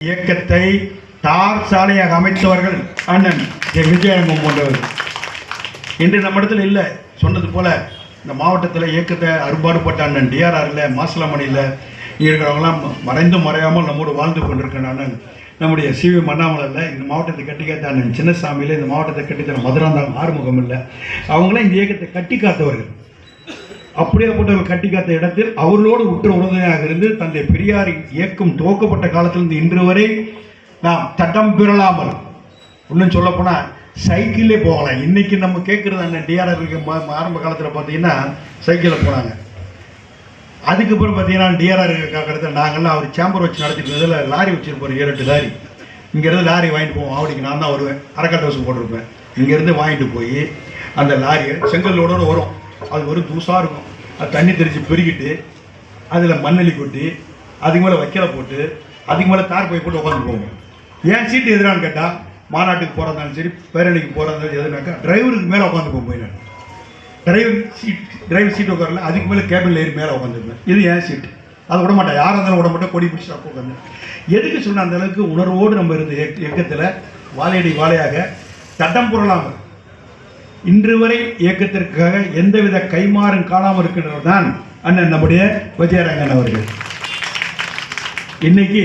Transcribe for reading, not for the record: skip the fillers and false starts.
இயக்கத்தை தார் சாலையாக அமைத்தவர்கள் அண்ணன் விஜயரங்கம் போன்றவர் இன்று நம்மிடத்தில் இல்லை. சொன்னது போல இந்த மாவட்டத்தில் இயக்கத்தை அறுபாடுபட்ட அண்ணன் டிஆர்ஆர் இல்லை, மாசிலாமணியில் இருக்கிறவங்களாம் மறைந்தும் மறையாமல் நம்மோடு வாழ்ந்து கொண்டிருக்கிற அண்ணன் நம்முடைய சிவி மண்ணாமலையில் இந்த மாவட்டத்தை கட்டிக்காத்த அண்ணன் சின்னசாமியில் இந்த மாவட்டத்தை கட்டித்தர மதுராந்தாங்க ஆறுமுகம் இல்லை. அவங்களாம் இந்த இயக்கத்தை கட்டி காத்தவர்கள். அப்படியேப்பட்டவர்கள் கட்டி காத்த இடத்தில் அவர்களோடு உற்ற உறுதுணையாக இருந்து தந்தை பெரியார் இயக்கம் துவக்கப்பட்ட காலத்திலிருந்து இன்று வரை நாம் தடம் பெறலாமல், இன்னும் சொல்லப்போனால் சைக்கிளே போகலாம். இன்றைக்கி நம்ம கேட்குறது அண்ணன் டிஆர்ஆருக்கு ஆரம்ப காலத்தில் பார்த்தீங்கன்னா சைக்கிளில் போனாங்க. அதுக்கப்புறம் பார்த்தீங்கன்னா டிஆர்ஆர் காலத்தில் நாங்கள்லாம் அவர் சேம்பர் வச்சு நடத்திட்டு இருந்ததில் லாரி வச்சுருப்போம், 7-8 லாரி. இங்கேருந்து லாரி வாங்கிட்டு போவோம். ஆவடிக்கு நான் தான் வருவேன், அரைக்காட்டு வசம் போட்டிருப்பேன். இங்கேருந்து வாங்கிட்டு போய் அந்த லாரியை செங்கல்லோடு வரும். அது ஒரு தூசாக இருக்கும். அது தண்ணி தெளித்து பெருகிட்டு அதில் மண்ணெளி கொட்டி அதுக்கு மேலே வைக்கலை போட்டு அதுக்கு மேலே தார் போய் போட்டு உட்காந்து போவோம். ஏன் சீட்டு எதிரான்னு கேட்டால் மாநாட்டுக்கு போகிறதாலும் சரி, பேரணிக்கு போகிறதாலும் எதுனாக்கா டிரைவருக்கு மேலே உட்காந்து போய் நான் டிரைவர் சீட்டு உட்காரல, அதுக்கு மேலே கேபிள் ஏறி மேலே உட்காந்துருப்பேன். இது ஏன் சீட்டு, அதை விட மாட்டேன். யாராக இருந்தாலும் விட மாட்டேன். கொடி பிடிச்சி அப்போ உட்காந்து எதுக்கு சொன்ன அந்த அளவுக்கு உணர்வோடு நம்ம இருந்த இயக்கத்தில் வாழையடி வாழையாக தட்டம் புரளாமல் இன்று வரை இயக்கத்திற்காக எந்தவித கைமாறும் காணாமல் இருக்கின்றவர் தான் அண்ணன் நம்முடைய விஜயரங்கன் அவர்கள். இன்னைக்கு